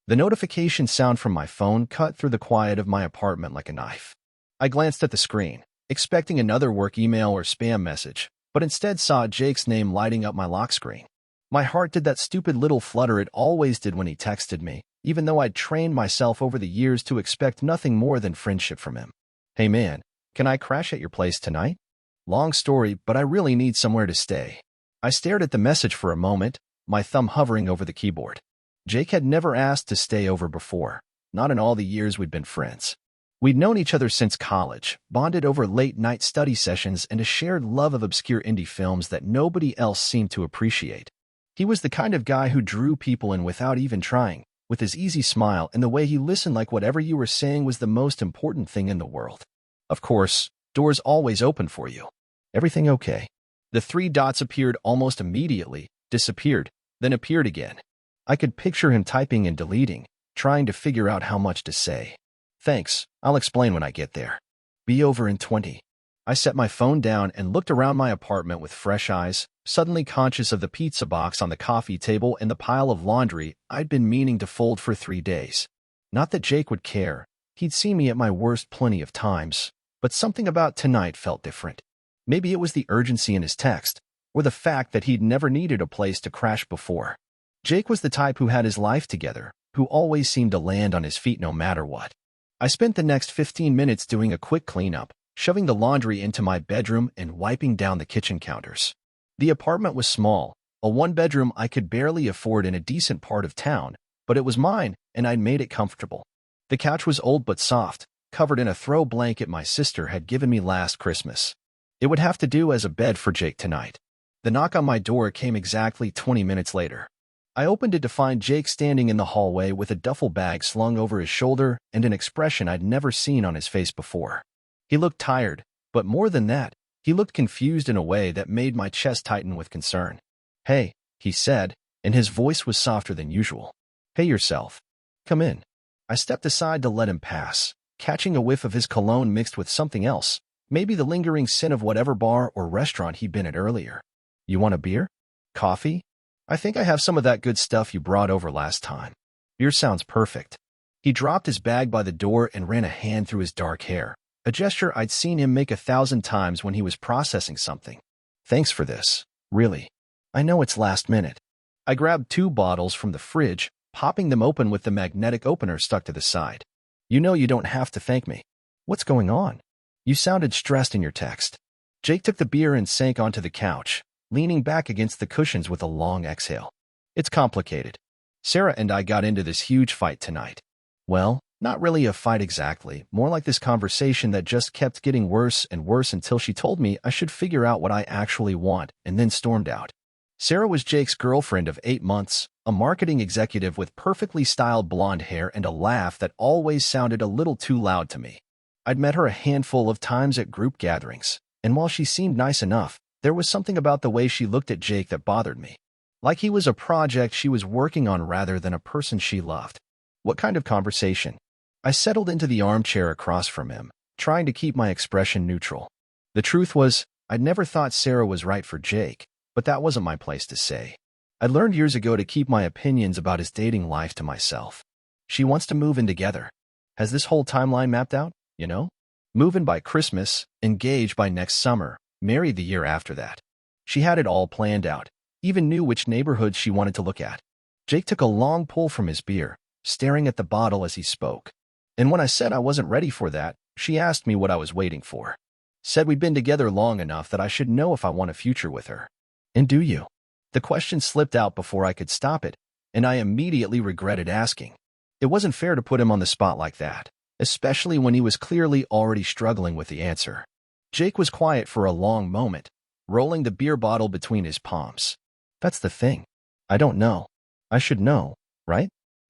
The notification sound from my phone cut through the quiet of my apartment like a knife. I glanced at the screen, expecting another work email or spam message, but instead saw Jake's name lighting up my lock screen. My heart did that stupid little flutter it always did when he texted me, even though I'd trained myself over the years to expect nothing more than friendship from him. "Hey man, can I crash at your place tonight? Long story, but I really need somewhere to stay." I stared at the message for a moment, my thumb hovering over the keyboard. Jake had never asked to stay over before, not in all the years we'd been friends. We'd known each other since college, bonded over late-night study sessions and a shared love of obscure indie films that nobody else seemed to appreciate. He was the kind of guy who drew people in without even trying, with his easy smile and the way he listened like whatever you were saying was the most important thing in the world. Of course, doors always open for you. "Everything okay?" The three dots appeared almost immediately, disappeared, then appeared again. I could picture him typing and deleting, trying to figure out how much to say. "Thanks, I'll explain when I get there. Be over in 20. I set my phone down and looked around my apartment with fresh eyes, suddenly conscious of the pizza box on the coffee table and the pile of laundry I'd been meaning to fold for 3 days. Not that Jake would care. He'd seen me at my worst plenty of times, but something about tonight felt different. Maybe it was the urgency in his text, or the fact that he'd never needed a place to crash before. Jake was the type who had his life together, who always seemed to land on his feet no matter what. I spent the next 15 minutes doing a quick cleanup, shoving the laundry into my bedroom and wiping down the kitchen counters. The apartment was small, a one-bedroom I could barely afford in a decent part of town, but it was mine, and I'd made it comfortable. The couch was old but soft, covered in a throw blanket my sister had given me last Christmas. It would have to do as a bed for Jake tonight. The knock on my door came exactly 20 minutes later. I opened it to find Jake standing in the hallway with a duffel bag slung over his shoulder and an expression I'd never seen on his face before. He looked tired, but more than that, he looked confused in a way that made my chest tighten with concern. "Hey," he said, and his voice was softer than usual. "Hey yourself. Come in." I stepped aside to let him pass, catching a whiff of his cologne mixed with something else, maybe the lingering scent of whatever bar or restaurant he'd been at earlier. "You want a beer? Coffee? I think I have some of that good stuff you brought over last time." "Beer sounds perfect." He dropped his bag by the door and ran a hand through his dark hair, a gesture I'd seen him make 1,000 times when he was processing something. "Thanks for this, really. I know it's last minute." I grabbed 2 bottles from the fridge, popping them open with the magnetic opener stuck to the side. "You know you don't have to thank me. What's going on? You sounded stressed in your text." Jake took the beer and sank onto the couch, leaning back against the cushions with a long exhale. "It's complicated. Sarah and I got into this huge fight tonight. Well, not really a fight exactly, more like this conversation that just kept getting worse and worse until she told me I should figure out what I actually want and then stormed out. Sarah was Jake's girlfriend of 8 months, a marketing executive with perfectly styled blonde hair and a laugh that always sounded a little too loud to me. I'd met her a handful of times at group gatherings, and while she seemed nice enough, there was something about the way she looked at Jake that bothered me. Like he was a project she was working on rather than a person she loved. "What kind of conversation?" I settled into the armchair across from him, trying to keep my expression neutral. The truth was, I'd never thought Sarah was right for Jake, but that wasn't my place to say. I learned years ago to keep my opinions about his dating life to myself. She wants to move in together. Has this whole timeline mapped out, you know? Move in by Christmas, engage by next summer, marry the year after that. She had it all planned out, even knew which neighborhoods she wanted to look at. Jake took a long pull from his beer, staring at the bottle as he spoke. And when I said I wasn't ready for that, she asked me what I was waiting for. Said we'd been together long enough that I should know if I want a future with her. "And do you?" The question slipped out before I could stop it, and I immediately regretted asking. It wasn't fair to put him on the spot like that, especially when he was clearly already struggling with the answer. Jake was quiet for a long moment, rolling the beer bottle between his palms. "That's the thing. I don't know. I should know, right?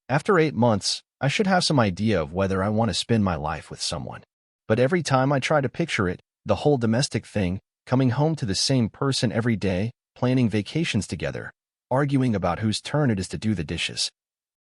After 8 months, I should have some idea of whether I want to spend my life with someone. But every time I try to picture it, the whole domestic thing, coming home to the same person every day, planning vacations together, arguing about whose turn it is to do the dishes."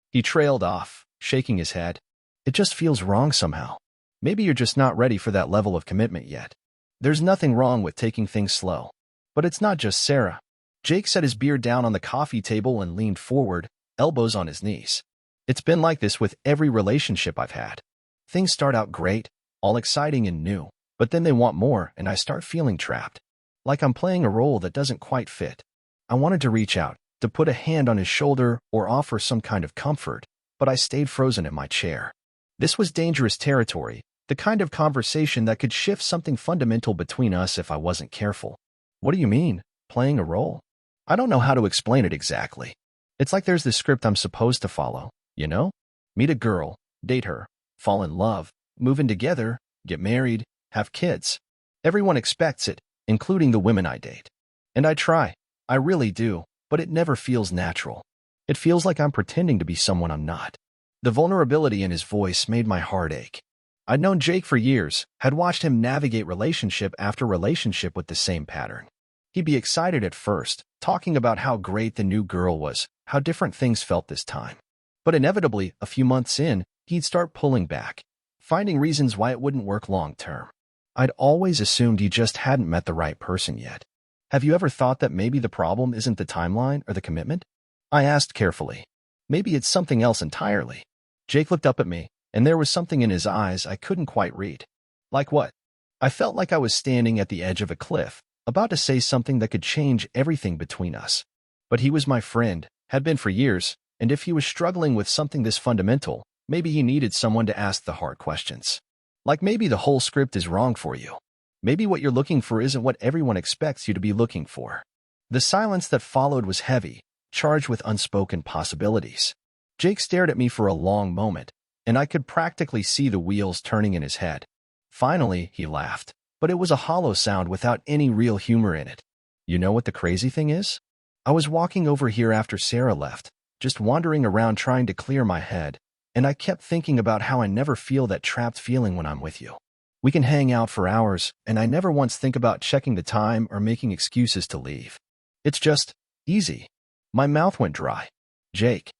He trailed off, shaking his head. "It just feels wrong somehow. Maybe you're just not ready for that level of commitment yet. There's nothing wrong with taking things slow. But it's not just Sarah." Jake set his beer down on the coffee table and leaned forward, elbows on his knees. It's been like this with every relationship I've had. Things start out great, all exciting and new, but then they want more and I start feeling trapped. Like I'm playing a role that doesn't quite fit. I wanted to reach out, to put a hand on his shoulder or offer some kind of comfort, but I stayed frozen in my chair. This was dangerous territory, the kind of conversation that could shift something fundamental between us if I wasn't careful. What do you mean, playing a role? I don't know how to explain it exactly. It's like there's this script I'm supposed to follow, you know? Meet a girl, date her, fall in love, move in together, get married, have kids. Everyone expects it, including the women I date. And I try, I really do, but it never feels natural. It feels like I'm pretending to be someone I'm not. The vulnerability in his voice made my heart ache. I'd known Jake for years, had watched him navigate relationship after relationship with the same pattern. He'd be excited at first, talking about how great the new girl was, how different things felt this time. But inevitably, a few months in, he'd start pulling back, finding reasons why it wouldn't work long term. I'd always assumed he just hadn't met the right person yet. Have you ever thought that maybe the problem isn't the timeline or the commitment? I asked carefully. Maybe it's something else entirely. Jake looked up at me, and there was something in his eyes I couldn't quite read. Like what? I felt like I was standing at the edge of a cliff, about to say something that could change everything between us. But he was my friend, had been for years, and if he was struggling with something this fundamental, maybe he needed someone to ask the hard questions. Like maybe the whole script is wrong for you. Maybe what you're looking for isn't what everyone expects you to be looking for. The silence that followed was heavy, charged with unspoken possibilities. Jake stared at me for a long moment, and I could practically see the wheels turning in his head. Finally, he laughed, but it was a hollow sound without any real humor in it. You know what the crazy thing is? I was walking over here after Sarah left, just wandering around trying to clear my head, and I kept thinking about how I never feel that trapped feeling when I'm with you. We can hang out for hours, and I never once think about checking the time or making excuses to leave. It's just easy. My mouth went dry. Jake.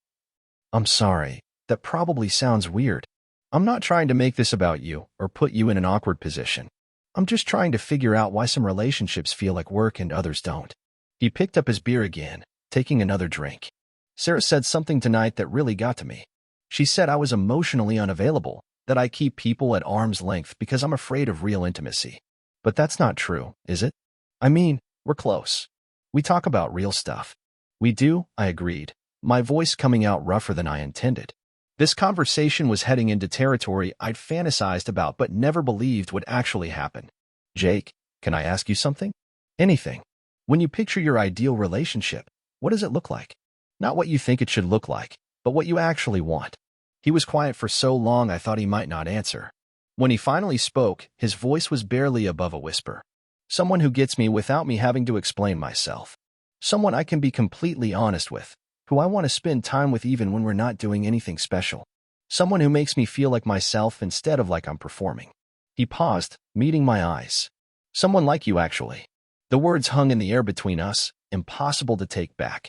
I'm sorry. That probably sounds weird. I'm not trying to make this about you or put you in an awkward position. I'm just trying to figure out why some relationships feel like work and others don't. He picked up his beer again, taking another drink. Sarah said something tonight that really got to me. She said I was emotionally unavailable, that I keep people at arm's length because I'm afraid of real intimacy. But that's not true, is it? I mean, we're close. We talk about real stuff. We do, I agreed, my voice coming out rougher than I intended. This conversation was heading into territory I'd fantasized about but never believed would actually happen. Jake, can I ask you something? Anything. When you picture your ideal relationship, what does it look like? Not what you think it should look like, but what you actually want. He was quiet for so long I thought he might not answer. When he finally spoke, his voice was barely above a whisper. Someone who gets me without me having to explain myself. Someone I can be completely honest with, who I want to spend time with even when we're not doing anything special. Someone who makes me feel like myself instead of like I'm performing. He paused, meeting my eyes. Someone like you, actually. The words hung in the air between us, impossible to take back.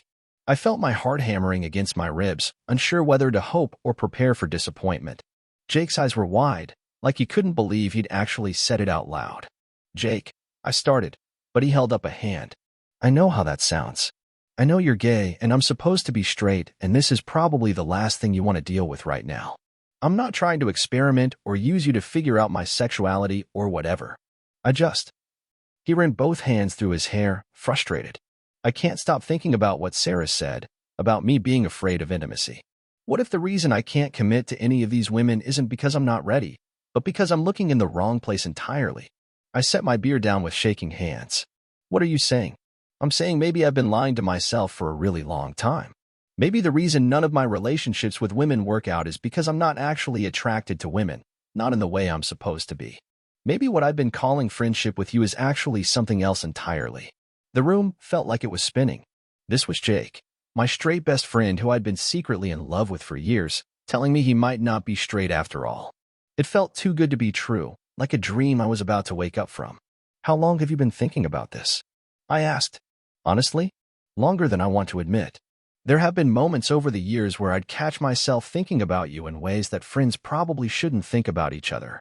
I felt my heart hammering against my ribs, unsure whether to hope or prepare for disappointment. Jake's eyes were wide, like he couldn't believe he'd actually said it out loud. Jake, I started, but he held up a hand. I know how that sounds. I know you're gay and I'm supposed to be straight, and this is probably the last thing you want to deal with right now. I'm not trying to experiment or use you to figure out my sexuality or whatever. He ran both hands through his hair, frustrated. I can't stop thinking about what Sarah said, about me being afraid of intimacy. What if the reason I can't commit to any of these women isn't because I'm not ready, but because I'm looking in the wrong place entirely? I set my beer down with shaking hands. What are you saying? I'm saying maybe I've been lying to myself for a really long time. Maybe the reason none of my relationships with women work out is because I'm not actually attracted to women, not in the way I'm supposed to be. Maybe what I've been calling friendship with you is actually something else entirely. The room felt like it was spinning. This was Jake, my straight best friend who I'd been secretly in love with for years, telling me he might not be straight after all. It felt too good to be true, like a dream I was about to wake up from. How long have you been thinking about this? I asked. Honestly, longer than I want to admit. There have been moments over the years where I'd catch myself thinking about you in ways that friends probably shouldn't think about each other.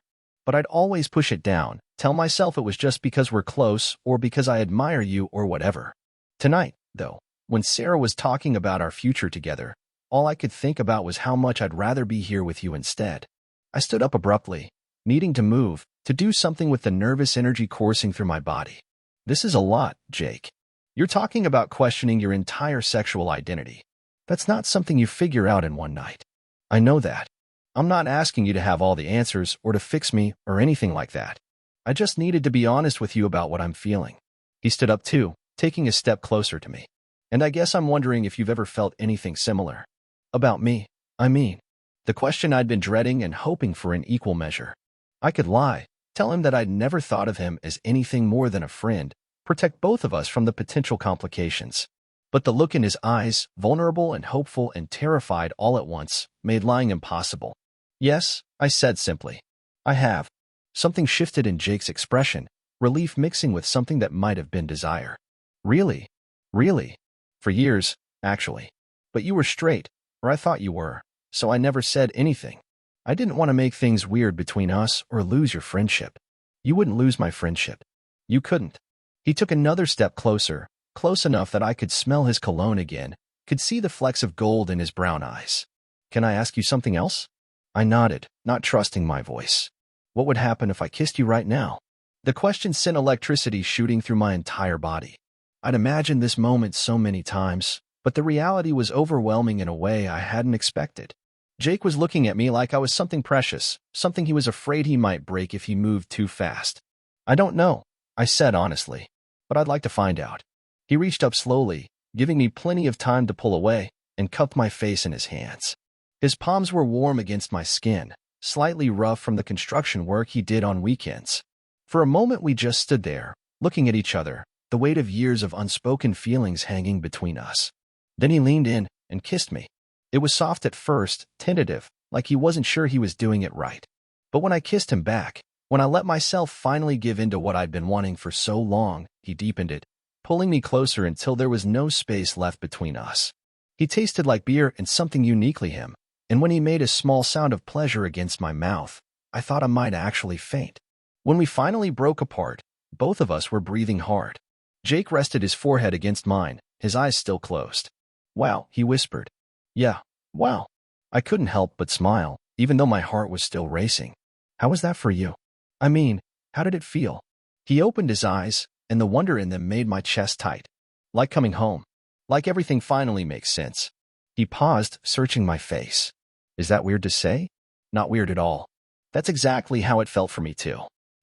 But I'd always push it down, tell myself it was just because we're close or because I admire you or whatever. Tonight, though, when Sarah was talking about our future together, All I could think about was how much I'd rather be here with you instead. I stood up abruptly, needing to move, to do something with the nervous energy coursing through my body. This is a lot, Jake. You're talking about questioning your entire sexual identity. That's not something you figure out in one night. I know that. I'm not asking you to have all the answers or to fix me or anything like that. I just needed to be honest with you about what I'm feeling. He stood up too, taking a step closer to me. And I guess I'm wondering if you've ever felt anything similar. About me, I mean. The question I'd been dreading and hoping for in equal measure. I could lie, tell him that I'd never thought of him as anything more than a friend, protect both of us from the potential complications. But the look in his eyes, vulnerable and hopeful and terrified all at once, made lying impossible. Yes, I said simply. I have. Something shifted in Jake's expression, relief mixing with something that might have been desire. Really? Really? For years, actually. But you were straight, or I thought you were, so I never said anything. I didn't want to make things weird between us or lose your friendship. You wouldn't lose my friendship. You couldn't. He took another step closer, close enough that I could smell his cologne again, could see the flecks of gold in his brown eyes. Can I ask you something else? I nodded, not trusting my voice. What would happen if I kissed you right now? The question sent electricity shooting through my entire body. I'd imagined this moment so many times, but the reality was overwhelming in a way I hadn't expected. Jake was looking at me like I was something precious, something he was afraid he might break if he moved too fast. I don't know, I said honestly, but I'd like to find out. He reached up slowly, giving me plenty of time to pull away, and cupped my face in his hands. His palms were warm against my skin, slightly rough from the construction work he did on weekends. For a moment we just stood there, looking at each other, the weight of years of unspoken feelings hanging between us. Then he leaned in and kissed me. It was soft at first, tentative, like he wasn't sure he was doing it right. But when I kissed him back, when I let myself finally give in to what I'd been wanting for so long, he deepened it, pulling me closer until there was no space left between us. He tasted like beer and something uniquely him, and when he made a small sound of pleasure against my mouth, I thought I might actually faint. When we finally broke apart, both of us were breathing hard. Jake rested his forehead against mine, his eyes still closed. Wow, he whispered. Yeah, wow. I couldn't help but smile, even though my heart was still racing. How was that for you? I mean, how did it feel? He opened his eyes, and the wonder in them made my chest tight. Like coming home. Like everything finally makes sense. He paused, searching my face. Is that weird to say? Not weird at all. That's exactly how it felt for me too.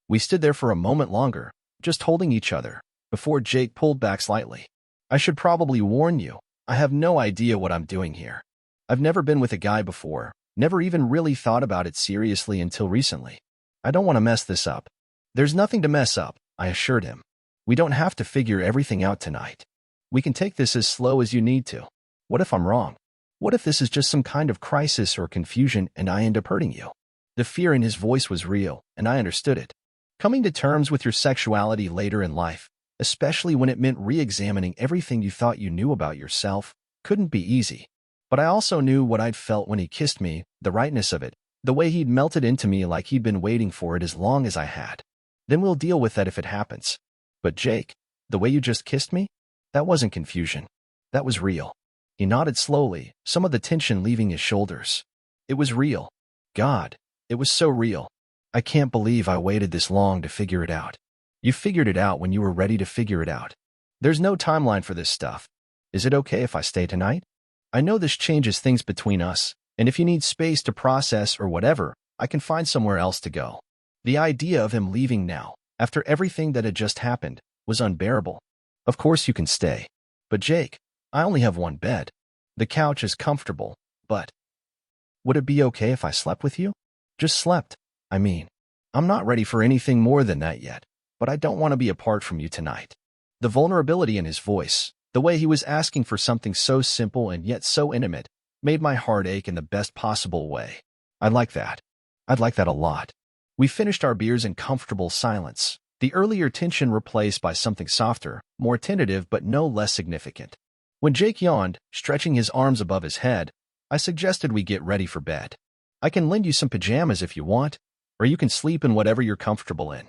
We stood there for a moment longer, just holding each other, before Jake pulled back slightly. I should probably warn you, I have no idea what I'm doing here. I've never been with a guy before, never even really thought about it seriously until recently. I don't want to mess this up. There's nothing to mess up, I assured him. We don't have to figure everything out tonight. We can take this as slow as you need to. What if I'm wrong? What if this is just some kind of crisis or confusion and I end up hurting you? The fear in his voice was real, and I understood it. Coming to terms with your sexuality later in life, especially when it meant re-examining everything you thought you knew about yourself, couldn't be easy. But I also knew what I'd felt when he kissed me, the rightness of it, the way he'd melted into me like he'd been waiting for it as long as I had. Then we'll deal with that if it happens. But Jake, the way you just kissed me? That wasn't confusion. That was real. He nodded slowly, some of the tension leaving his shoulders. It was real. God, it was so real. I can't believe I waited this long to figure it out. You figured it out when you were ready to figure it out. There's no timeline for this stuff. Is it okay if I stay tonight? I know this changes things between us, and if you need space to process or whatever, I can find somewhere else to go. The idea of him leaving now, after everything that had just happened, was unbearable. Of course you can stay. But Jake, I only have one bed. The couch is comfortable, but would it be okay if I slept with you? Just slept, I mean. I'm not ready for anything more than that yet, but I don't want to be apart from you tonight. The vulnerability in his voice, the way he was asking for something so simple and yet so intimate, made my heart ache in the best possible way. I'd like that. I'd like that a lot. We finished our beers in comfortable silence, the earlier tension replaced by something softer, more tentative but no less significant. When Jake yawned, stretching his arms above his head, I suggested we get ready for bed. I can lend you some pajamas if you want, or you can sleep in whatever you're comfortable in.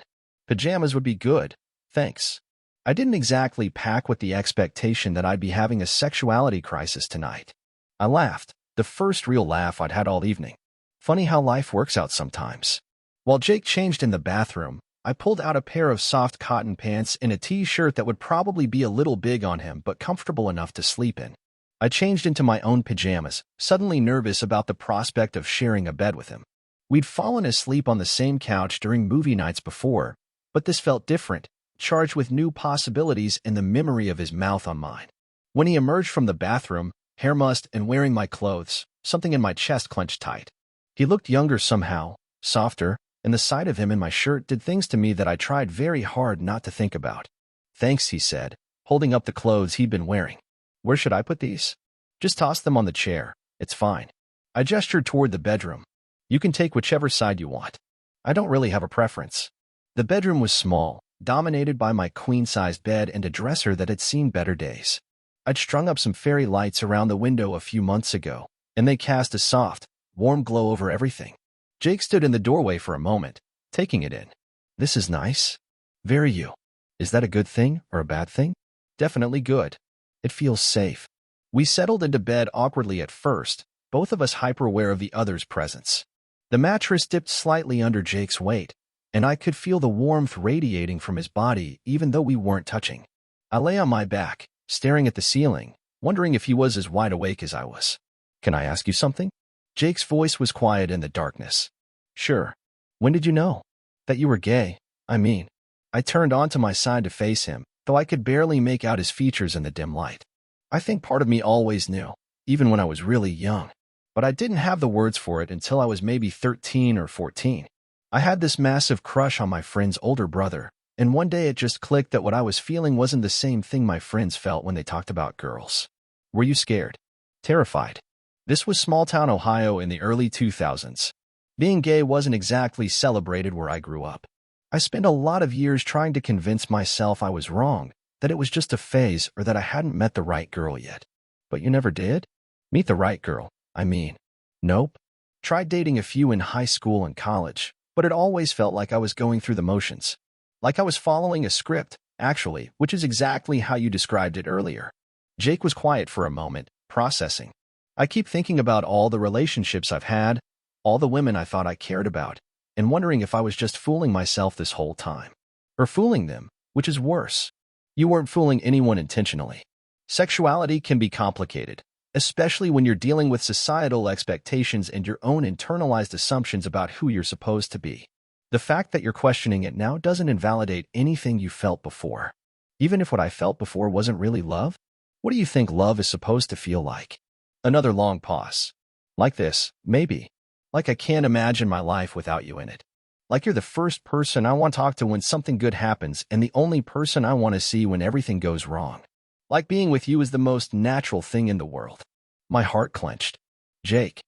Pajamas would be good, thanks. I didn't exactly pack with the expectation that I'd be having a sexuality crisis tonight. I laughed. The first real laugh I'd had all evening. Funny how life works out sometimes. While Jake changed in the bathroom, I pulled out a pair of soft cotton pants and a t-shirt that would probably be a little big on him but comfortable enough to sleep in. I changed into my own pajamas, suddenly nervous about the prospect of sharing a bed with him. We'd fallen asleep on the same couch during movie nights before, but this felt different, charged with new possibilities and the memory of his mouth on mine. When he emerged from the bathroom, hair mussed and wearing my clothes, something in my chest clenched tight. He looked younger somehow, softer, and the sight of him in my shirt did things to me that I tried very hard not to think about. "Thanks," he said, holding up the clothes he'd been wearing. "Where should I put these?" "Just toss them on the chair. It's fine." I gestured toward the bedroom. "You can take whichever side you want. I don't really have a preference." The bedroom was small, dominated by my queen-sized bed and a dresser that had seen better days. I'd strung up some fairy lights around the window a few months ago, and they cast a soft, warm glow over everything. Jake stood in the doorway for a moment, taking it in. "This is nice. Very you. Is that a good thing or a bad thing?" "Definitely good. It feels safe." We settled into bed awkwardly at first, both of us hyper-aware of the other's presence. The mattress dipped slightly under Jake's weight, and I could feel the warmth radiating from his body even though we weren't touching. I lay on my back, staring at the ceiling, wondering if he was as wide awake as I was. "Can I ask you something?" Jake's voice was quiet in the darkness. "Sure. When did you know?" "That you were gay, I mean." I turned onto my side to face him, though I could barely make out his features in the dim light. I think part of me always knew, even when I was really young. But I didn't have the words for it until I was maybe 13 or 14. I had this massive crush on my friend's older brother, and one day it just clicked that what I was feeling wasn't the same thing my friends felt when they talked about girls. "Were you scared?" "Terrified." This was small-town Ohio in the early 2000s. Being gay wasn't exactly celebrated where I grew up. I spent a lot of years trying to convince myself I was wrong, that it was just a phase or that I hadn't met the right girl yet. "But you never did?" "Meet the right girl, I mean." "Nope. Tried dating a few in high school and college, but it always felt like I was going through the motions. Like I was following a script, actually, which is exactly how you described it earlier." Jake was quiet for a moment, processing. "I keep thinking about all the relationships I've had, all the women I thought I cared about, and wondering if I was just fooling myself this whole time. Or fooling them, which is worse." "You weren't fooling anyone intentionally." Sexuality can be complicated, especially when you're dealing with societal expectations and your own internalized assumptions about who you're supposed to be. The fact that you're questioning it now doesn't invalidate anything you felt before. Even if what I felt before wasn't really love, what do you think love is supposed to feel like? Another long pause. "Like this, maybe. Like I can't imagine my life without you in it. Like you're the first person I want to talk to when something good happens and the only person I want to see when everything goes wrong. Like being with you is the most natural thing in the world." My heart clenched. "Jake,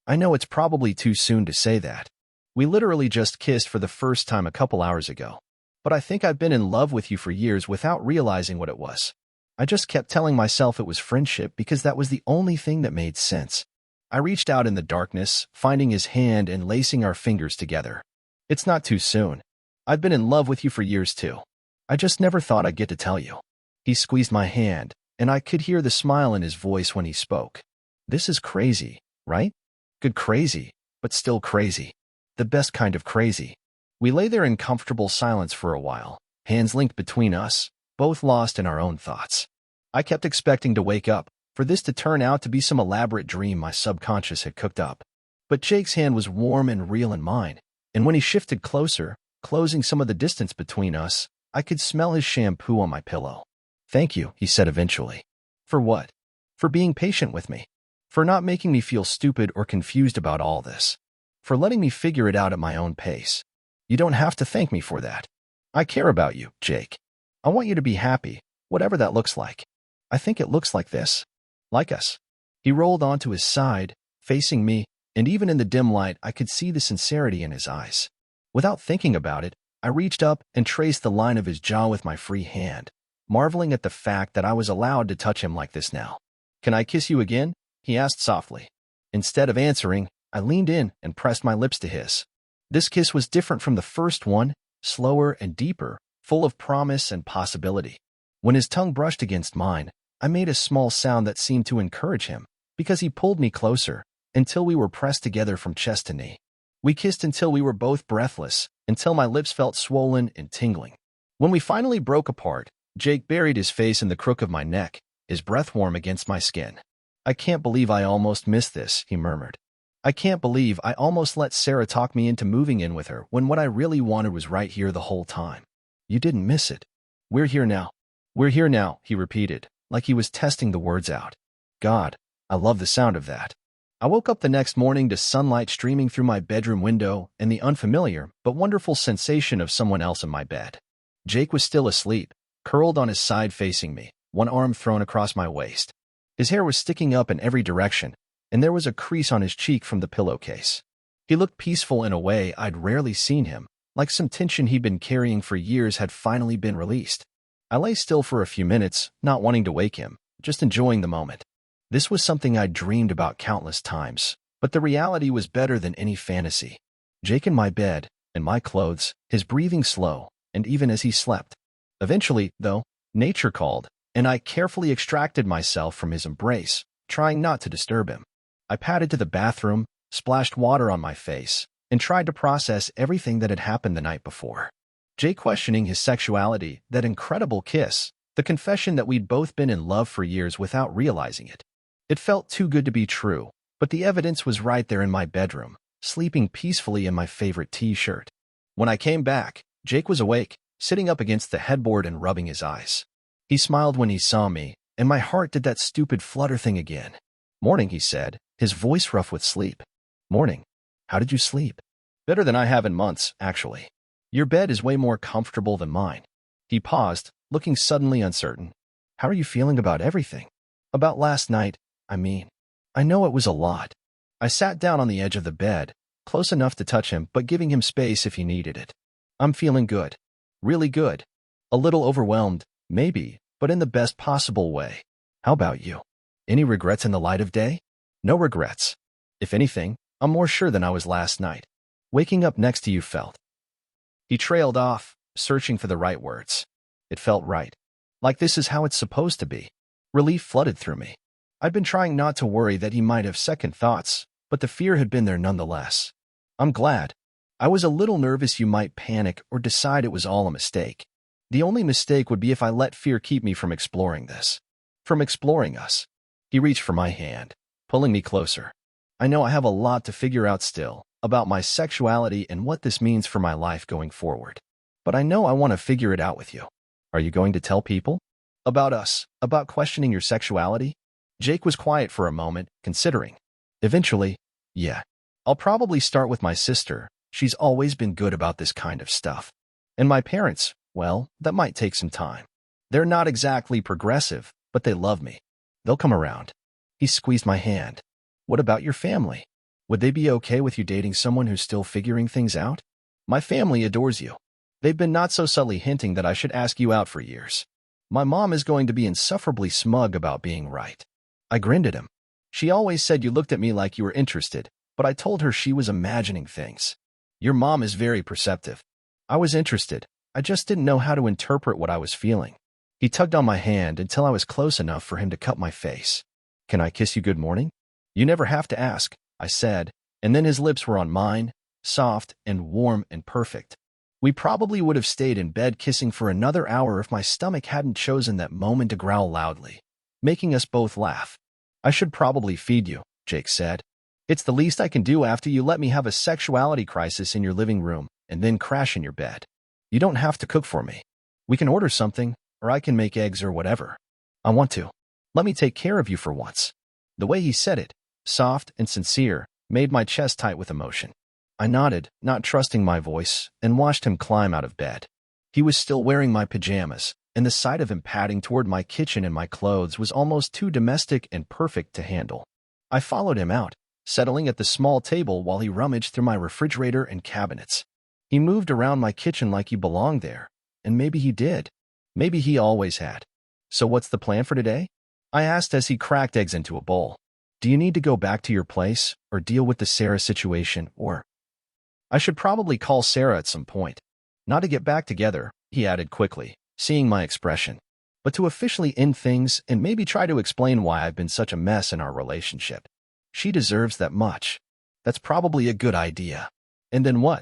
I know it's probably too soon to say that. We literally just kissed for the first time a couple hours ago. But I think I've been in love with you for years without realizing what it was. I just kept telling myself it was friendship because that was the only thing that made sense." I reached out in the darkness, finding his hand and lacing our fingers together. "It's not too soon. I've been in love with you for years too. I just never thought I'd get to tell you." He squeezed my hand, and I could hear the smile in his voice when he spoke. "This is crazy, right? Good crazy, but still crazy. The best kind of crazy." We lay there in comfortable silence for a while, hands linked between us, both lost in our own thoughts. I kept expecting to wake up, for this to turn out to be some elaborate dream my subconscious had cooked up. But Jake's hand was warm and real in mine, and when he shifted closer, closing some of the distance between us, I could smell his shampoo on my pillow. "Thank you," he said eventually. "For what?" "For being patient with me. For not making me feel stupid or confused about all this. For letting me figure it out at my own pace. You don't have to thank me for that. I care about you, Jake. I want you to be happy, whatever that looks like. I think it looks like this. Like us." He rolled onto his side, facing me, and even in the dim light I could see the sincerity in his eyes. Without thinking about it, I reached up and traced the line of his jaw with my free hand, marveling at the fact that I was allowed to touch him like this now. "Can I kiss you again?" he asked softly. Instead of answering, I leaned in and pressed my lips to his. This kiss was different from the first one, slower and deeper, full of promise and possibility. When his tongue brushed against mine, I made a small sound that seemed to encourage him, because he pulled me closer until we were pressed together from chest to knee. We kissed until we were both breathless, until my lips felt swollen and tingling. When we finally broke apart, Jake buried his face in the crook of my neck, his breath warm against my skin. "I can't believe I almost missed this," he murmured. "I can't believe I almost let Sarah talk me into moving in with her when what I really wanted was right here the whole time." "You didn't miss it. We're here now. We're here now," he repeated, like he was testing the words out. God, I love the sound of that. I woke up the next morning to sunlight streaming through my bedroom window and the unfamiliar but wonderful sensation of someone else in my bed. Jake was still asleep, curled on his side facing me, one arm thrown across my waist. His hair was sticking up in every direction, and there was a crease on his cheek from the pillowcase. He looked peaceful in a way I'd rarely seen him, like some tension he'd been carrying for years had finally been released. I lay still for a few minutes, not wanting to wake him, just enjoying the moment. This was something I'd dreamed about countless times, but the reality was better than any fantasy. Jake in my bed, in my clothes, his breathing slow, and even as he slept. Eventually, though, nature called, and I carefully extracted myself from his embrace, trying not to disturb him. I padded to the bathroom, splashed water on my face, and tried to process everything that had happened the night before. Jake questioning his sexuality, that incredible kiss, the confession that we'd both been in love for years without realizing it. It felt too good to be true, but the evidence was right there in my bedroom, sleeping peacefully in my favorite t-shirt. When I came back, Jake was awake, sitting up against the headboard and rubbing his eyes. He smiled when he saw me, and my heart did that stupid flutter thing again. "Morning," he said, his voice rough with sleep. "Morning. How did you sleep?" "Better than I have in months, actually. Your bed is way more comfortable than mine." He paused, looking suddenly uncertain. "How are you feeling about everything?" "About last night, I mean. I know it was a lot." I sat down on the edge of the bed, close enough to touch him but giving him space if he needed it. "I'm feeling good. Really good. A little overwhelmed, maybe, but in the best possible way. How about you? Any regrets in the light of day?" "No regrets. If anything, I'm more sure than I was last night. Waking up next to you felt." He trailed off, searching for the right words. It felt right. Like this is how it's supposed to be. Relief flooded through me. I'd been trying not to worry that he might have second thoughts, but the fear had been there nonetheless. "I'm glad. I was a little nervous you might panic or decide it was all a mistake. The only mistake would be if I let fear keep me from exploring this. From exploring us." He reached for my hand, pulling me closer. "I know I have a lot to figure out still, about my sexuality and what this means for my life going forward. But I know I want to figure it out with you. Are you going to tell people? About us, about questioning your sexuality?" Jake was quiet for a moment, considering. "Eventually, yeah. I'll probably start with my sister. She's always been good about this kind of stuff. And my parents, well, that might take some time. They're not exactly progressive, but they love me. They'll come around." He squeezed my hand. "What about your family? Would they be okay with you dating someone who's still figuring things out?" "My family adores you. They've been not so subtly hinting that I should ask you out for years. My mom is going to be insufferably smug about being right." I grinned at him. "She always said you looked at me like you were interested, but I told her she was imagining things. Your mom is very perceptive. I was interested. I just didn't know how to interpret what I was feeling." He tugged on my hand until I was close enough for him to cup my face. "Can I kiss you good morning?" "You never have to ask," I said, and then his lips were on mine, soft and warm and perfect. We probably would have stayed in bed kissing for another hour if my stomach hadn't chosen that moment to growl loudly, making us both laugh. "I should probably feed you," Jake said. "It's the least I can do after you let me have a sexuality crisis in your living room and then crash in your bed. You don't have to cook for me. We can order something, or I can make eggs or whatever. I want to. Let me take care of you for once." The way he said it, soft and sincere, made my chest tight with emotion. I nodded, not trusting my voice, and watched him climb out of bed. He was still wearing my pajamas, and the sight of him padding toward my kitchen in my clothes was almost too domestic and perfect to handle. I followed him out, settling at the small table while he rummaged through my refrigerator and cabinets. He moved around my kitchen like he belonged there, and maybe he did. Maybe he always had. "So what's the plan for today?" I asked as he cracked eggs into a bowl. "Do you need to go back to your place, or deal with the Sarah situation, or—" "I should probably call Sarah at some point. Not to get back together," he added quickly, seeing my expression. but to officially end things and maybe try to explain why I've been such a mess in our relationship. She deserves that much. That's probably a good idea. And then what?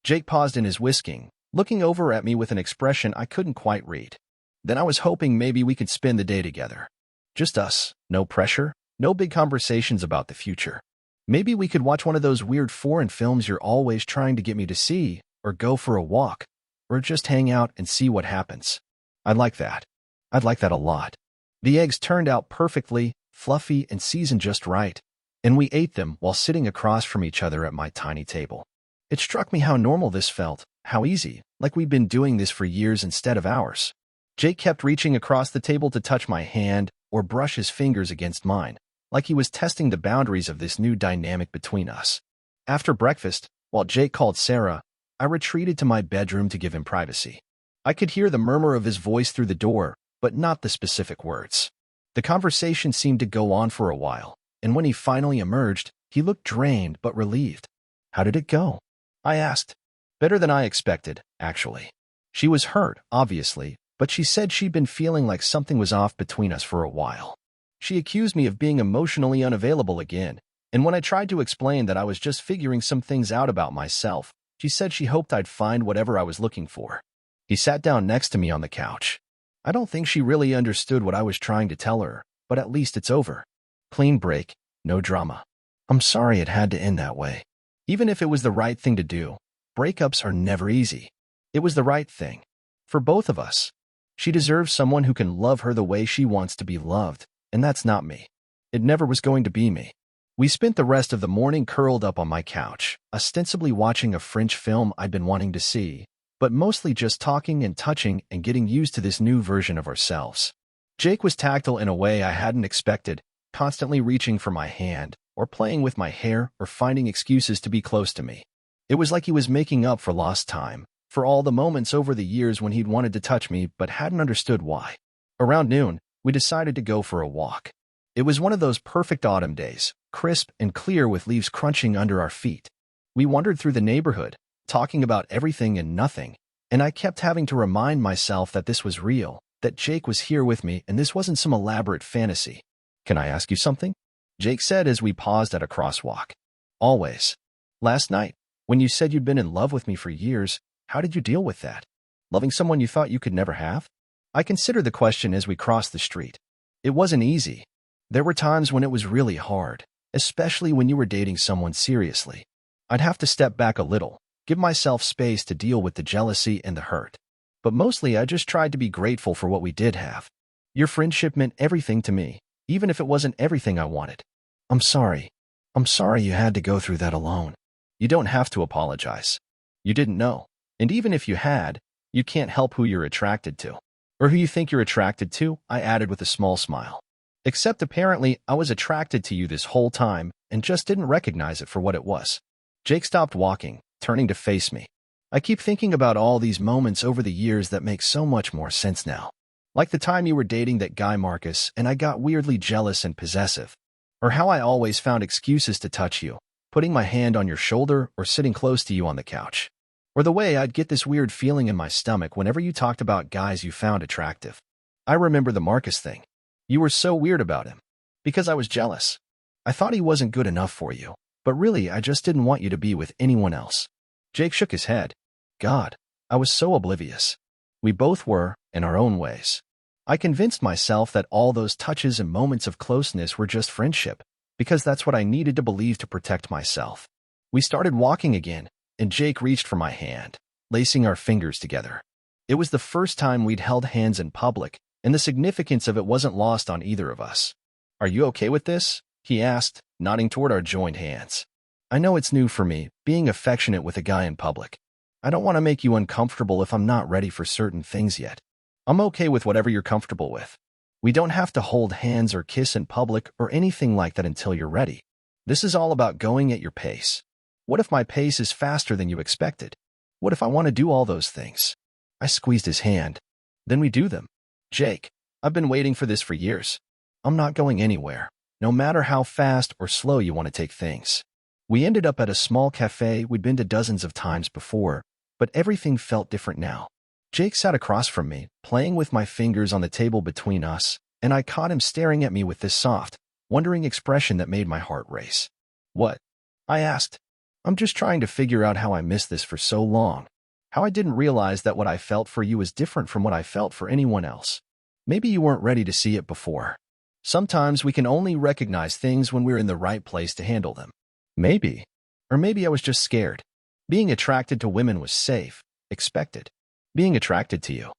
Jake paused in his whisking, looking over at me with an expression I couldn't quite read. Then I was hoping maybe we could spend the day together. Just us, no pressure, no big conversations about the future. Maybe we could watch one of those weird foreign films you're always trying to get me to see, or go for a walk, or just hang out and see what happens. I'd like that. I'd like that a lot. The eggs turned out perfectly, fluffy and seasoned just right, and we ate them while sitting across from each other at my tiny table. It struck me how normal this felt, how easy, like we'd been doing this for years instead of hours. Jake kept reaching across the table to touch my hand or brush his fingers against mine, like he was testing the boundaries of this new dynamic between us. After breakfast, while Jake called Sarah, I retreated to my bedroom to give him privacy. I could hear the murmur of his voice through the door, but not the specific words. The conversation seemed to go on for a while, and when he finally emerged, he looked drained but relieved. "How did it go?" I asked. "Better than I expected, actually." She was hurt, obviously, but she said she'd been feeling like something was off between us for a while. She accused me of being emotionally unavailable again, and when I tried to explain that I was just figuring some things out about myself, she said she hoped I'd find whatever I was looking for. He sat down next to me on the couch. I don't think she really understood what I was trying to tell her, but at least it's over. Clean break, no drama. I'm sorry it had to end that way. Even if it was the right thing to do, breakups are never easy. It was the right thing. For both of us. She deserves someone who can love her the way she wants to be loved, and that's not me. It never was going to be me. We spent the rest of the morning curled up on my couch, ostensibly watching a French film I'd been wanting to see, but mostly just talking and touching and getting used to this new version of ourselves. Jake was tactile in a way I hadn't expected, constantly reaching for my hand, or playing with my hair, or finding excuses to be close to me. It was like he was making up for lost time, for all the moments over the years when he'd wanted to touch me but hadn't understood why. Around noon, we decided to go for a walk. It was one of those perfect autumn days, crisp and clear with leaves crunching under our feet. We wandered through the neighborhood, talking about everything and nothing, and I kept having to remind myself that this was real, that Jake was here with me and this wasn't some elaborate fantasy. "Can I ask you something?" Jake said as we paused at a crosswalk. "Always. Last night, when you said you'd been in love with me for years, how did you deal with that? Loving someone you thought you could never have?" I considered the question as we crossed the street. It wasn't easy. There were times when it was really hard, especially when you were dating someone seriously. I'd have to step back a little, give myself space to deal with the jealousy and the hurt. But mostly I just tried to be grateful for what we did have. Your friendship meant everything to me, even if it wasn't everything I wanted. I'm sorry. I'm sorry you had to go through that alone. You don't have to apologize. You didn't know. And even if you had, you can't help who you're attracted to. Or who you think you're attracted to, I added with a small smile. Except apparently I was attracted to you this whole time and just didn't recognize it for what it was. Jake stopped walking, turning to face me. I keep thinking about all these moments over the years that make so much more sense now. Like the time you were dating that guy Marcus and I got weirdly jealous and possessive. Or how I always found excuses to touch you, putting my hand on your shoulder or sitting close to you on the couch. Or the way I'd get this weird feeling in my stomach whenever you talked about guys you found attractive. I remember the Marcus thing. You were so weird about him. Because I was jealous. I thought he wasn't good enough for you, but really I just didn't want you to be with anyone else. Jake shook his head. God, I was so oblivious. We both were, in our own ways. I convinced myself that all those touches and moments of closeness were just friendship, because that's what I needed to believe to protect myself. We started walking again, and Jake reached for my hand, lacing our fingers together. It was the first time we'd held hands in public, and the significance of it wasn't lost on either of us. Are you okay with this? He asked, nodding toward our joined hands. I know it's new for me, being affectionate with a guy in public. I don't want to make you uncomfortable if I'm not ready for certain things yet. I'm okay with whatever you're comfortable with. We don't have to hold hands or kiss in public or anything like that until you're ready. This is all about going at your pace. What if my pace is faster than you expected? What if I want to do all those things? I squeezed his hand. Then we do them. Jake, I've been waiting for this for years. I'm not going anywhere, no matter how fast or slow you want to take things. We ended up at a small cafe we'd been to dozens of times before, but everything felt different now. Jake sat across from me, playing with my fingers on the table between us, and I caught him staring at me with this soft, wondering expression that made my heart race. "What?" I asked. "I'm just trying to figure out how I missed this for so long. How I didn't realize that what I felt for you is different from what I felt for anyone else. Maybe you weren't ready to see it before. Sometimes we can only recognize things when we're in the right place to handle them. Maybe. Or maybe I was just scared. Being attracted to women was safe, expected. Being attracted to you."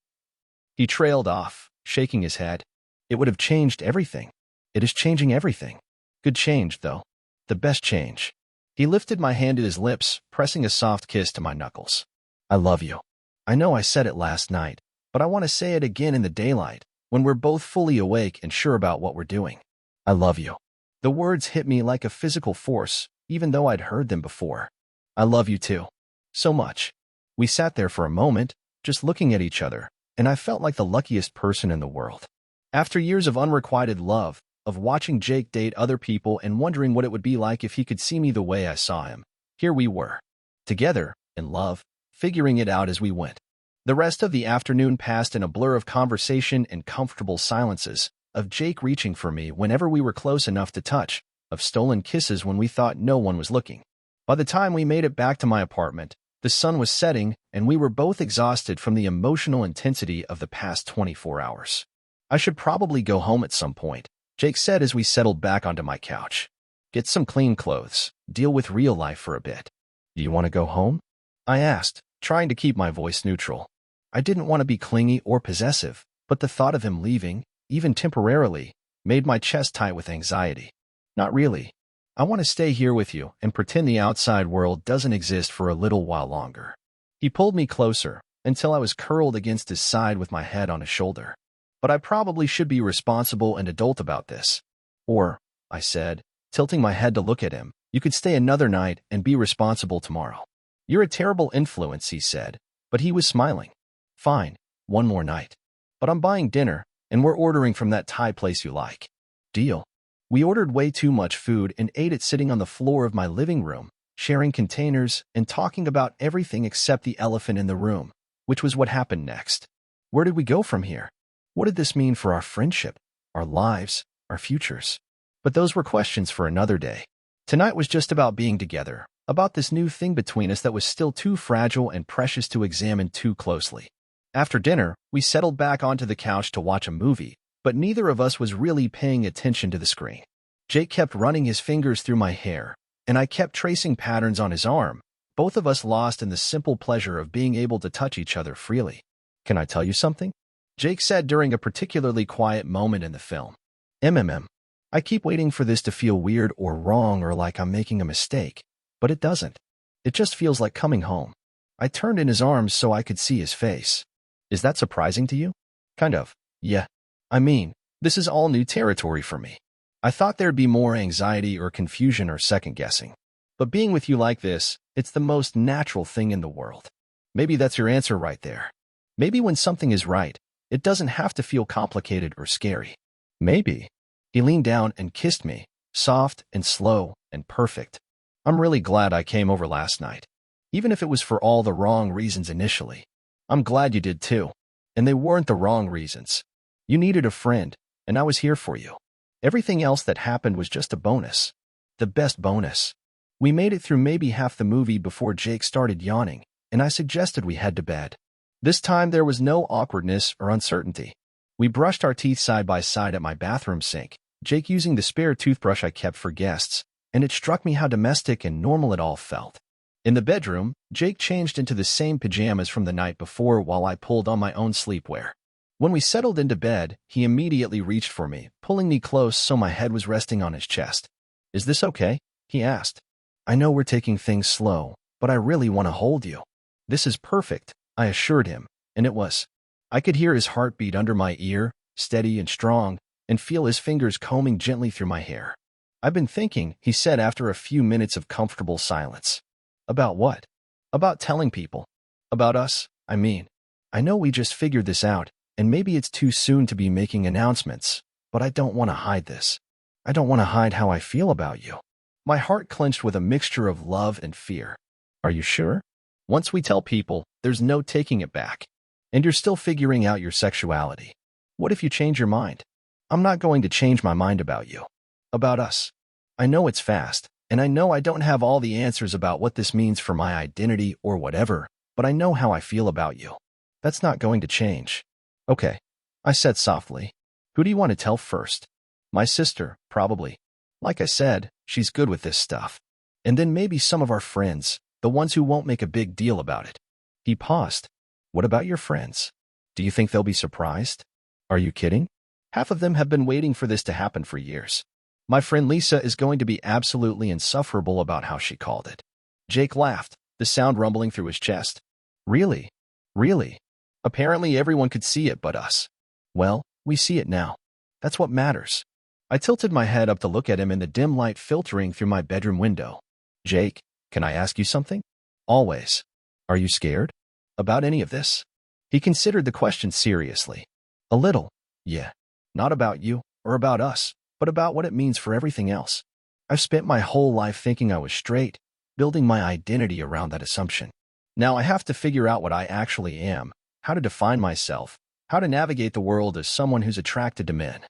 He trailed off, shaking his head. "It would have changed everything. It is changing everything. Good change, though. The best change." He lifted my hand to his lips, pressing a soft kiss to my knuckles. "I love you. I know I said it last night, but I want to say it again in the daylight, when we're both fully awake and sure about what we're doing. I love you." The words hit me like a physical force, even though I'd heard them before. "I love you too. So much." We sat there for a moment, just looking at each other, and I felt like the luckiest person in the world. After years of unrequited love, of watching Jake date other people and wondering what it would be like if he could see me the way I saw him, here we were, together, in love, figuring it out as we went. The rest of the afternoon passed in a blur of conversation and comfortable silences, of Jake reaching for me whenever we were close enough to touch, of stolen kisses when we thought no one was looking. By the time we made it back to my apartment, the sun was setting, and we were both exhausted from the emotional intensity of the past 24 hours. "I should probably go home at some point," Jake said as we settled back onto my couch. "Get some clean clothes, deal with real life for a bit." "Do you want to go home?" I asked, trying to keep my voice neutral. I didn't want to be clingy or possessive, but the thought of him leaving, even temporarily, made my chest tight with anxiety. "Not really. I want to stay here with you and pretend the outside world doesn't exist for a little while longer." He pulled me closer, until I was curled against his side with my head on his shoulder. "But I probably should be responsible and adult about this." "Or," I said, tilting my head to look at him, "you could stay another night and be responsible tomorrow." "You're a terrible influence," he said, but he was smiling. "Fine, one more night. But I'm buying dinner, and we're ordering from that Thai place you like." "Deal." We ordered way too much food and ate it sitting on the floor of my living room, sharing containers and talking about everything except the elephant in the room, which was what happened next. Where did we go from here? What did this mean for our friendship, our lives, our futures? But those were questions for another day. Tonight was just about being together, about this new thing between us that was still too fragile and precious to examine too closely. After dinner, we settled back onto the couch to watch a movie, but neither of us was really paying attention to the screen. Jake kept running his fingers through my hair, and I kept tracing patterns on his arm, both of us lost in the simple pleasure of being able to touch each other freely. "Can I tell you something?" Jake said during a particularly quiet moment in the film. I keep waiting for this to feel weird or wrong or like I'm making a mistake, but it doesn't. It just feels like coming home." I turned in his arms so I could see his face. "Is that surprising to you?" "Kind of, yeah. I mean, this is all new territory for me. I thought there'd be more anxiety or confusion or second-guessing. But being with you like this, it's the most natural thing in the world." Maybe that's your answer right there. Maybe when something is right, it doesn't have to feel complicated or scary. Maybe. He leaned down and kissed me, soft and slow and perfect. "I'm really glad I came over last night. Even if it was for all the wrong reasons initially. I'm glad you did too. And they weren't the wrong reasons. You needed a friend, and I was here for you. Everything else that happened was just a bonus. The best bonus." We made it through maybe half the movie before Jake started yawning, and I suggested we head to bed. This time there was no awkwardness or uncertainty. We brushed our teeth side by side at my bathroom sink, Jake using the spare toothbrush I kept for guests, and it struck me how domestic and normal it all felt. In the bedroom, Jake changed into the same pajamas from the night before while I pulled on my own sleepwear. When we settled into bed, he immediately reached for me, pulling me close so my head was resting on his chest. "Is this okay?" he asked. "I know we're taking things slow, but I really want to hold you." "This is perfect," I assured him, and it was. I could hear his heartbeat under my ear, steady and strong, and feel his fingers combing gently through my hair. "I've been thinking," he said after a few minutes of comfortable silence. "About what?" "About telling people. About us, I mean. I know we just figured this out, and maybe it's too soon to be making announcements, but I don't want to hide this. I don't want to hide how I feel about you." My heart clenched with a mixture of love and fear. "Are you sure?" "Once we tell people, there's no taking it back. And you're still figuring out your sexuality. What if you change your mind? I'm not going to change my mind about you. About us. I know it's fast, and I know I don't have all the answers about what this means for my identity or whatever, but I know how I feel about you. That's not going to change. Okay, I said softly. Who do you want to tell first? My sister, probably. Like I said, she's good with this stuff. And then maybe some of our friends, the ones who won't make a big deal about it. He paused. What about your friends? Do you think they'll be surprised? Are you kidding? Half of them have been waiting for this to happen for years. My friend Lisa is going to be absolutely insufferable about how she called it. Jake laughed, the sound rumbling through his chest. Really? Really? Apparently everyone could see it but us. Well, we see it now. That's what matters. I tilted my head up to look at him in the dim light filtering through my bedroom window. Jake, can I ask you something? Always. Are you scared? About any of this? He considered the question seriously. A little, yeah. Not about you, or about us, but about what it means for everything else. I've spent my whole life thinking I was straight, building my identity around that assumption. Now I have to figure out what I actually am, how to define myself, how to navigate the world as someone who's attracted to men.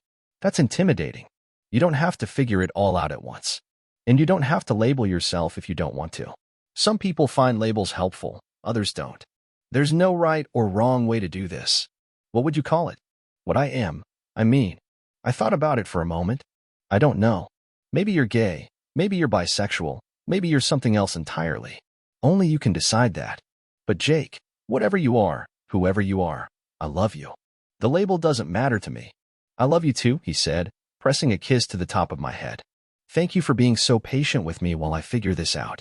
That's intimidating. You don't have to figure it all out at once. And you don't have to label yourself if you don't want to. Some people find labels helpful, others don't. There's no right or wrong way to do this. What would you call it? What I am, I mean. I thought about it for a moment. I don't know. Maybe you're gay, maybe you're bisexual, maybe you're something else entirely. Only you can decide that. But Jake, whatever you are, whoever you are, I love you. The label doesn't matter to me. I love you too, he said, pressing a kiss to the top of my head. Thank you for being so patient with me while I figure this out.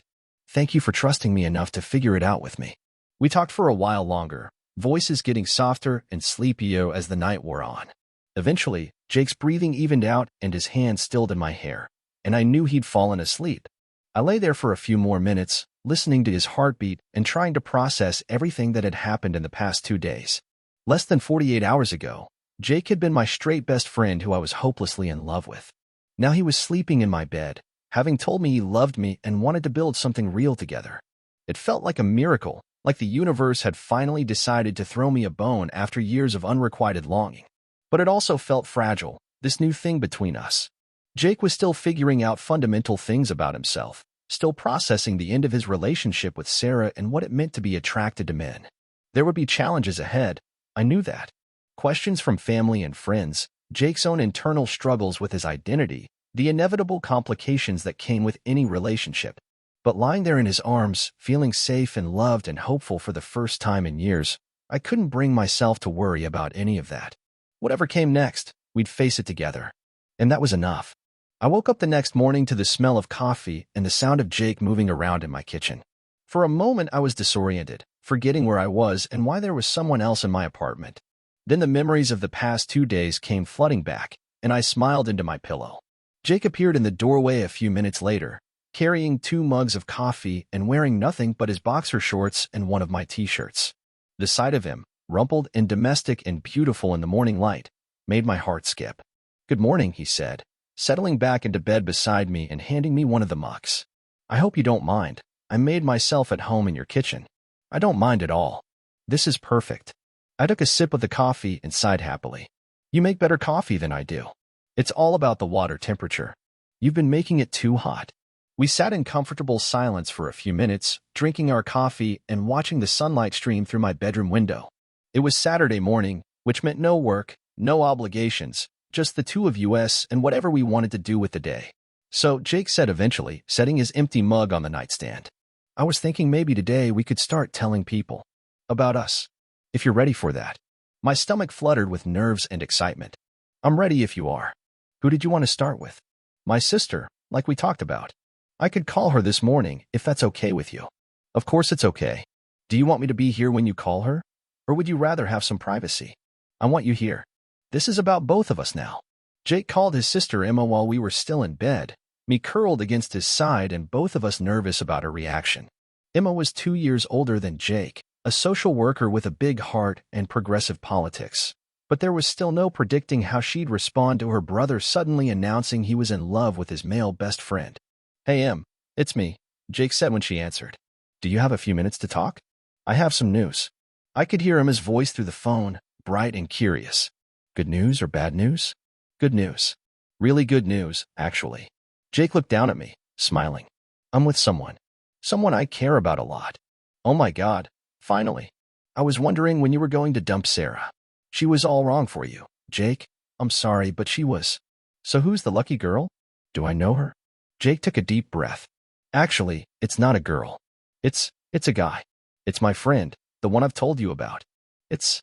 Thank you for trusting me enough to figure it out with me. We talked for a while longer, voices getting softer and sleepier as the night wore on. Eventually, Jake's breathing evened out and his hand stilled in my hair, and I knew he'd fallen asleep. I lay there for a few more minutes, listening to his heartbeat and trying to process everything that had happened in the past 2 days. Less than 48 hours ago, Jake had been my straight best friend who I was hopelessly in love with. Now he was sleeping in my bed, having told me he loved me and wanted to build something real together. It felt like a miracle, like the universe had finally decided to throw me a bone after years of unrequited longing. But it also felt fragile, this new thing between us. Jake was still figuring out fundamental things about himself, still processing the end of his relationship with Sarah and what it meant to be attracted to men. There would be challenges ahead, I knew that. Questions from family and friends, Jake's own internal struggles with his identity, the inevitable complications that came with any relationship. But lying there in his arms, feeling safe and loved and hopeful for the first time in years, I couldn't bring myself to worry about any of that. Whatever came next, we'd face it together. And that was enough. I woke up the next morning to the smell of coffee and the sound of Jake moving around in my kitchen. For a moment, I was disoriented, forgetting where I was and why there was someone else in my apartment. Then the memories of the past 2 days came flooding back, and I smiled into my pillow. Jake appeared in the doorway a few minutes later, carrying 2 mugs of coffee and wearing nothing but his boxer shorts and one of my t-shirts. The sight of him, rumpled and domestic and beautiful in the morning light, made my heart skip. Good morning, he said, settling back into bed beside me and handing me one of the mugs. I hope you don't mind. I made myself at home in your kitchen. I don't mind at all. This is perfect. I took a sip of the coffee and sighed happily. You make better coffee than I do. It's all about the water temperature. You've been making it too hot. We sat in comfortable silence for a few minutes, drinking our coffee and watching the sunlight stream through my bedroom window. It was Saturday morning, which meant no work, no obligations, just the two of us and whatever we wanted to do with the day. So Jake said eventually, setting his empty mug on the nightstand. I was thinking maybe today we could start telling people about us. If you're ready for that. My stomach fluttered with nerves and excitement. I'm ready if you are. Who did you want to start with? My sister, like we talked about. I could call her this morning if that's okay with you. Of course it's okay. Do you want me to be here when you call her? Or would you rather have some privacy? I want you here. This is about both of us now. Jake called his sister Emma while we were still in bed, me curled against his side and both of us nervous about her reaction. Emma was 2 years older than Jake, a social worker with a big heart and progressive politics. But there was still no predicting how she'd respond to her brother suddenly announcing he was in love with his male best friend. Hey Em, it's me, Jake said when she answered. Do you have a few minutes to talk? I have some news. I could hear Emma's voice through the phone, bright and curious. Good news or bad news? Good news. Really good news, actually. Jake looked down at me, smiling. I'm with someone. Someone I care about a lot. Oh my God, finally. I was wondering when you were going to dump Sarah. She was all wrong for you, Jake. I'm sorry, but she was. So who's the lucky girl? Do I know her? Jake took a deep breath. Actually, it's not a girl. It's a guy. It's my friend, the one I've told you about. It's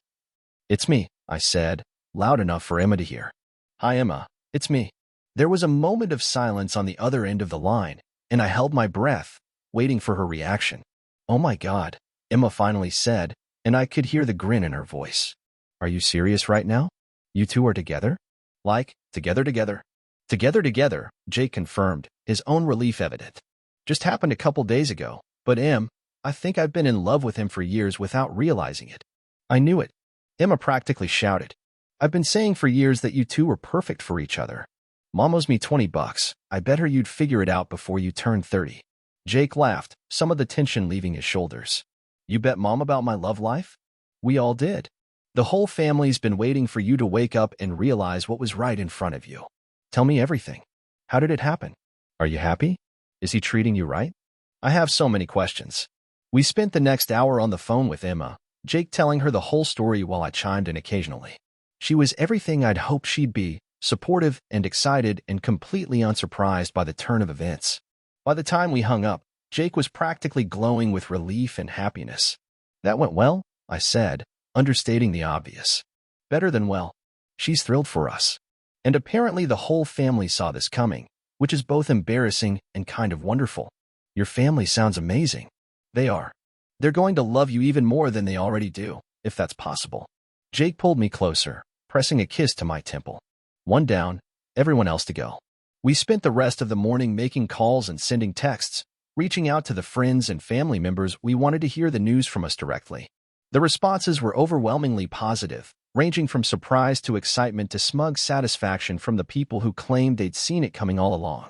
me, I said, loud enough for Emma to hear. Hi, Emma. It's me. There was a moment of silence on the other end of the line, and I held my breath, waiting for her reaction. Oh my God, Emma finally said, and I could hear the grin in her voice. Are you serious right now? You two are together? Like, together. Together, Jake confirmed, his own relief evident. Just happened a couple days ago, but I think I've been in love with him for years without realizing it. I knew it. Emma practically shouted. I've been saying for years that you two were perfect for each other. Mom owes me $20. I bet her you'd figure it out before you turn 30. Jake laughed, some of the tension leaving his shoulders. You bet Mom about my love life? We all did. The whole family's been waiting for you to wake up and realize what was right in front of you. Tell me everything. How did it happen? Are you happy? Is he treating you right? I have so many questions. We spent the next hour on the phone with Emma, Jake telling her the whole story while I chimed in occasionally. She was everything I'd hoped she'd be, supportive and excited and completely unsurprised by the turn of events. By the time we hung up, Jake was practically glowing with relief and happiness. That went well, I said, understating the obvious. Better than well. She's thrilled for us. And apparently the whole family saw this coming, which is both embarrassing and kind of wonderful. Your family sounds amazing. They are. They're going to love you even more than they already do, if that's possible. Jake pulled me closer, pressing a kiss to my temple. One down, everyone else to go. We spent the rest of the morning making calls and sending texts, reaching out to the friends and family members we wanted to hear the news from us directly. The responses were overwhelmingly positive, ranging from surprise to excitement to smug satisfaction from the people who claimed they'd seen it coming all along.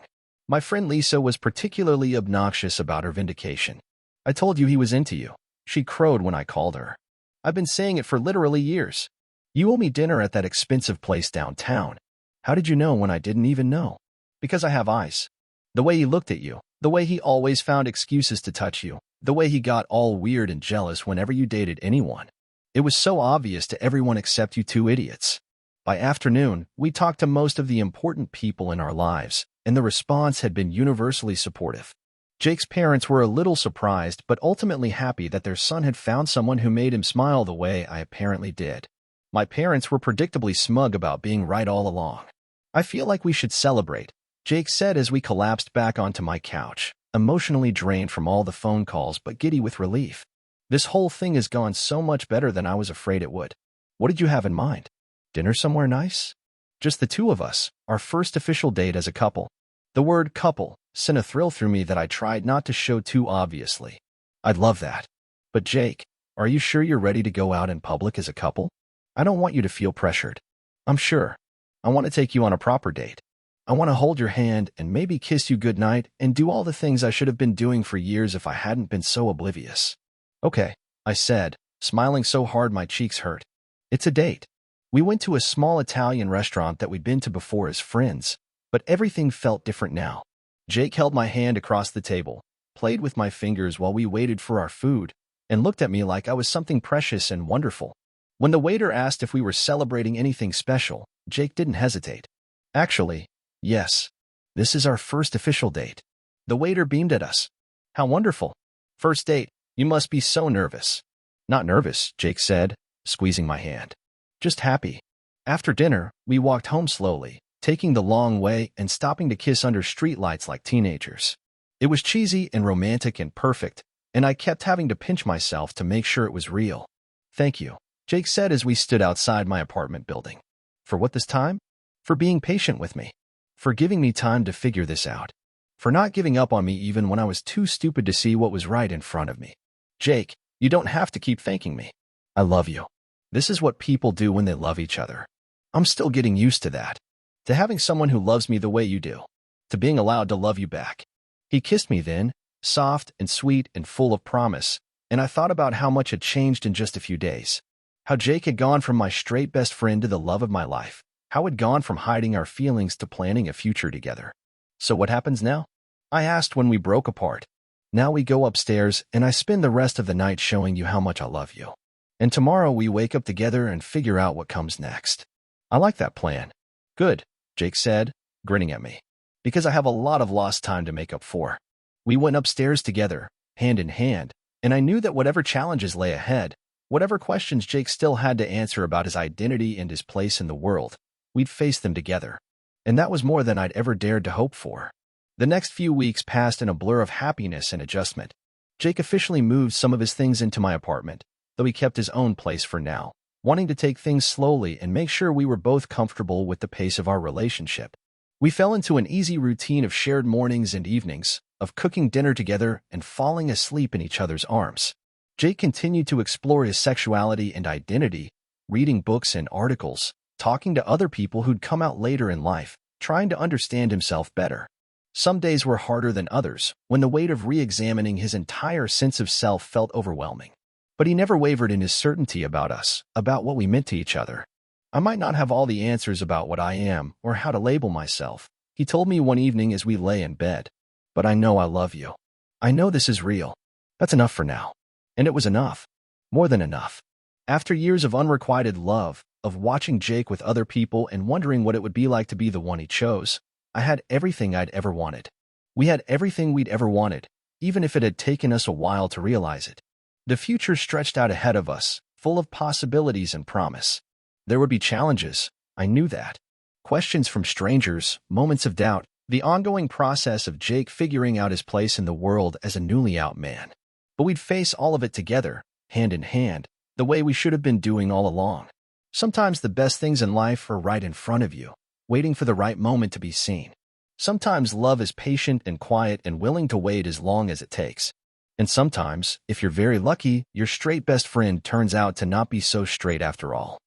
My friend Lisa was particularly obnoxious about her vindication. I told you he was into you, she crowed when I called her. I've been saying it for literally years. You owe me dinner at that expensive place downtown. How did you know when I didn't even know? Because I have eyes. The way he looked at you, the way he always found excuses to touch you, the way he got all weird and jealous whenever you dated anyone. It was so obvious to everyone except you two idiots. By afternoon, we talked to most of the important people in our lives, and the response had been universally supportive. Jake's parents were a little surprised but ultimately happy that their son had found someone who made him smile the way I apparently did. My parents were predictably smug about being right all along. I feel like we should celebrate, Jake said as we collapsed back onto my couch, emotionally drained from all the phone calls but giddy with relief. This whole thing has gone so much better than I was afraid it would. What did you have in mind? Dinner somewhere nice? Just the two of us, our first official date as a couple. The word couple sent a thrill through me that I tried not to show too obviously. I'd love that. But Jake, are you sure you're ready to go out in public as a couple? I don't want you to feel pressured. I'm sure. I want to take you on a proper date. I want to hold your hand and maybe kiss you goodnight and do all the things I should have been doing for years if I hadn't been so oblivious. Okay, I said, smiling so hard my cheeks hurt. It's a date. We went to a small Italian restaurant that we'd been to before as friends, but everything felt different now. Jake held my hand across the table, played with my fingers while we waited for our food, and looked at me like I was something precious and wonderful. When the waiter asked if we were celebrating anything special, Jake didn't hesitate. Actually, yes. This is our first official date. The waiter beamed at us. How wonderful. First date, you must be so nervous. Not nervous, Jake said, squeezing my hand. Just happy. After dinner, we walked home slowly, taking the long way and stopping to kiss under streetlights like teenagers. It was cheesy and romantic and perfect, and I kept having to pinch myself to make sure it was real. Thank you, Jake said as we stood outside my apartment building. For what this time? For being patient with me. For giving me time to figure this out. For not giving up on me even when I was too stupid to see what was right in front of me. Jake, you don't have to keep thanking me. I love you. This is what people do when they love each other. I'm still getting used to that. To having someone who loves me the way you do. To being allowed to love you back. He kissed me then, soft and sweet and full of promise, and I thought about how much had changed in just a few days. How Jake had gone from my straight best friend to the love of my life. How he'd gone from hiding our feelings to planning a future together. So what happens now? I asked when we broke apart. Now we go upstairs, and I spend the rest of the night showing you how much I love you. And tomorrow we wake up together and figure out what comes next. I like that plan. Good, Jake said, grinning at me. Because I have a lot of lost time to make up for. We went upstairs together, hand in hand, and I knew that whatever challenges lay ahead, whatever questions Jake still had to answer about his identity and his place in the world, we'd face them together. And that was more than I'd ever dared to hope for. The next few weeks passed in a blur of happiness and adjustment. Jake officially moved some of his things into my apartment, though he kept his own place for now, wanting to take things slowly and make sure we were both comfortable with the pace of our relationship. We fell into an easy routine of shared mornings and evenings, of cooking dinner together and falling asleep in each other's arms. Jake continued to explore his sexuality and identity, reading books and articles, talking to other people who'd come out later in life, trying to understand himself better. Some days were harder than others, when the weight of re-examining his entire sense of self felt overwhelming. But he never wavered in his certainty about us, about what we meant to each other. I might not have all the answers about what I am or how to label myself, he told me one evening as we lay in bed. But I know I love you. I know this is real. That's enough for now. And it was enough. More than enough. After years of unrequited love, of watching Jake with other people and wondering what it would be like to be the one he chose, I had everything I'd ever wanted. We had everything we'd ever wanted, even if it had taken us a while to realize it. The future stretched out ahead of us, full of possibilities and promise. There would be challenges, I knew that. Questions from strangers, moments of doubt, the ongoing process of Jake figuring out his place in the world as a newly out man. But we'd face all of it together, hand in hand, the way we should have been doing all along. Sometimes the best things in life are right in front of you, waiting for the right moment to be seen. Sometimes love is patient and quiet and willing to wait as long as it takes. And sometimes, if you're very lucky, your straight best friend turns out to not be so straight after all.